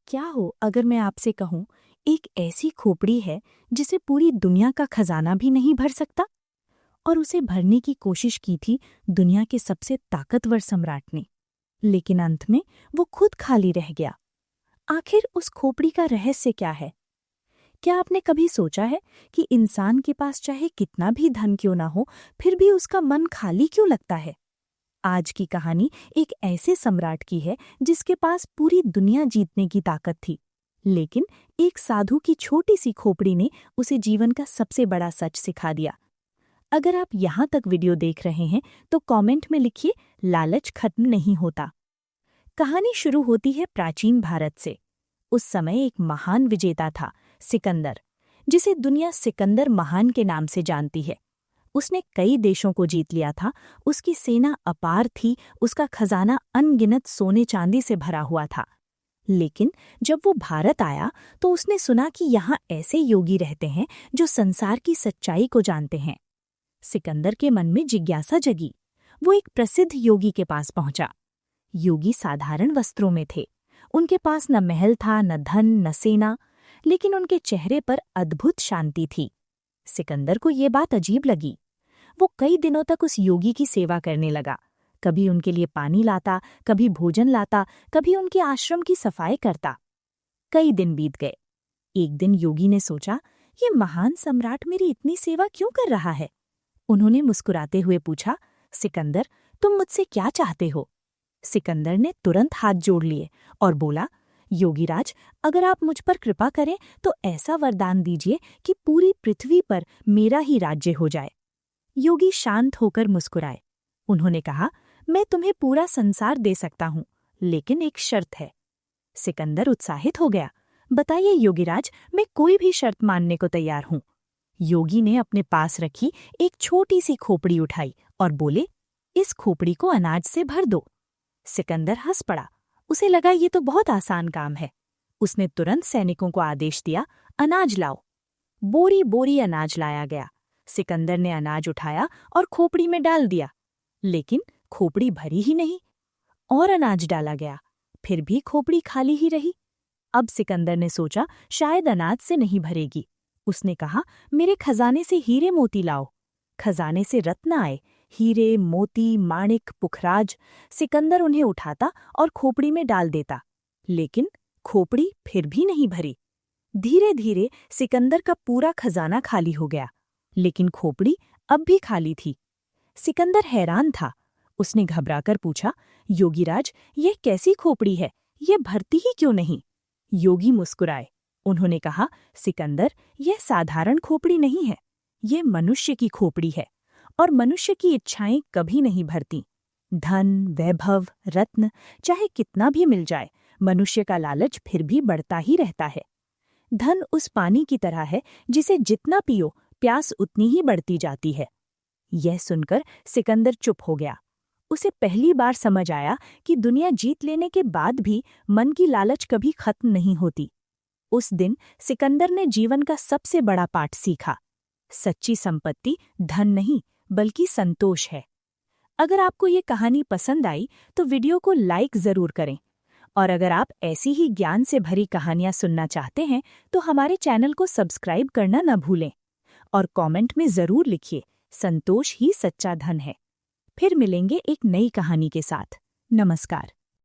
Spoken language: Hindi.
क्या हो अगर मैं आपसे कहूं, एक ऐसी खोपड़ी है जिसे पूरी दुनिया का खजाना भी नहीं भर सकता। और उसे भरने की कोशिश की थी दुनिया के सबसे ताकतवर सम्राट ने, लेकिन अंत में वो खुद खाली रह गया। आखिर उस खोपड़ी का रहस्य क्या है? क्या आपने कभी सोचा है कि इंसान के पास चाहे कितना भी धन क्यों ना हो, फिर भी उसका मन खाली क्यों लगता है? आज की कहानी एक ऐसे सम्राट की है जिसके पास पूरी दुनिया जीतने की ताकत थी, लेकिन एक साधु की छोटी सी खोपड़ी ने उसे जीवन का सबसे बड़ा सच सिखा दिया। अगर आप यहाँ तक वीडियो देख रहे हैं तो कमेंट में लिखिए, लालच खत्म नहीं होता। कहानी शुरू होती है प्राचीन भारत से। उस समय एक महान विजेता था, सिकंदर, जिसे दुनिया सिकंदर महान के नाम से जानती है। उसने कई देशों को जीत लिया था, उसकी सेना अपार थी, उसका खजाना अनगिनत सोने चांदी से भरा हुआ था। लेकिन जब वो भारत आया तो उसने सुना कि यहाँ ऐसे योगी रहते हैं जो संसार की सच्चाई को जानते हैं। सिकंदर के मन में जिज्ञासा जगी। वो एक प्रसिद्ध योगी के पास पहुंचा। योगी साधारण वस्त्रों में थे। उनके पास न महल था, न धन, न सेना, लेकिन उनके चेहरे पर अद्भुत शांति थी। सिकंदर को ये बात अजीब लगी। वो कई दिनों तक उस योगी की सेवा करने लगा। कभी उनके लिए पानी लाता, कभी भोजन लाता, कभी उनके आश्रम की सफाई करता। कई दिन बीत गए। एक दिन योगी ने सोचा, ये महान सम्राट मेरी इतनी सेवा क्यों कर रहा है? उन्होंने मुस्कुराते हुए पूछा, सिकंदर, तुम मुझसे क्या चाहते हो? सिकंदर ने तुरंत हाथ जोड़ लिए और बोला, योगीराज, अगर आप मुझ पर कृपा करें तो ऐसा वरदान दीजिए कि पूरी पृथ्वी पर मेरा ही राज्य हो जाए। योगी शांत होकर मुस्कुराए। उन्होंने कहा, मैं तुम्हें पूरा संसार दे सकता हूँ, लेकिन एक शर्त है। सिकंदर उत्साहित हो गया। बताइए योगीराज, मैं कोई भी शर्त मानने को तैयार हूँ। योगी ने अपने पास रखी एक छोटी सी खोपड़ी उठाई और बोले, इस खोपड़ी को अनाज से भर दो। सिकंदर हंस पड़ा। उसे लगा ये तो बहुत आसान काम है। उसने तुरंत सैनिकों को आदेश दिया, अनाज लाओ। बोरी बोरी अनाज लाया गया। सिकंदर ने अनाज उठाया और खोपड़ी में डाल दिया, लेकिन खोपड़ी भरी ही नहीं। और अनाज डाला गया, फिर भी खोपड़ी खाली ही रही। अब सिकंदर ने सोचा, शायद अनाज से नहीं भरेगी। उसने कहा, मेरे खजाने से हीरे मोती लाओ। खजाने से रत्न आए, हीरे, मोती, माणिक, पुखराज। सिकंदर उन्हें उठाता और खोपड़ी में डाल देता, लेकिन खोपड़ी फिर भी नहीं भरी। धीरे धीरे सिकंदर का पूरा खजाना खाली हो गया, लेकिन खोपड़ी अब भी खाली थी। सिकंदर हैरान था। उसने घबराकर पूछा, योगीराज, यह कैसी खोपड़ी है? यह भरती ही क्यों नहीं? योगी मुस्कुराए। उन्होंने कहा, सिकंदर, यह साधारण खोपड़ी नहीं है, यह मनुष्य की खोपड़ी है, और मनुष्य की इच्छाएं कभी नहीं भरती। धन, वैभव, रत्न चाहे कितना भी मिल जाए, मनुष्य का लालच फिर भी बढ़ता ही रहता है। धन उस पानी की तरह है जिसे जितना पियो प्यास उतनी ही बढ़ती जाती है। यह सुनकर सिकंदर चुप हो गया। उसे पहली बार समझ आया कि दुनिया जीत लेने के बाद भी मन की लालच कभी खत्म नहीं होती। उस दिन सिकंदर ने जीवन का सबसे बड़ा पाठ सीखा। सच्ची संपत्ति धन नहीं, बल्कि संतोष है। अगर आपको ये कहानी पसंद आई तो वीडियो को लाइक जरूर करें, और अगर आप ऐसी ही ज्ञान से भरी कहानियां सुनना चाहते हैं तो हमारे चैनल को सब्सक्राइब करना न भूलें। और कमेंट में जरूर लिखिए, संतोष ही सच्चा धन है। फिर मिलेंगे एक नई कहानी के साथ। नमस्कार।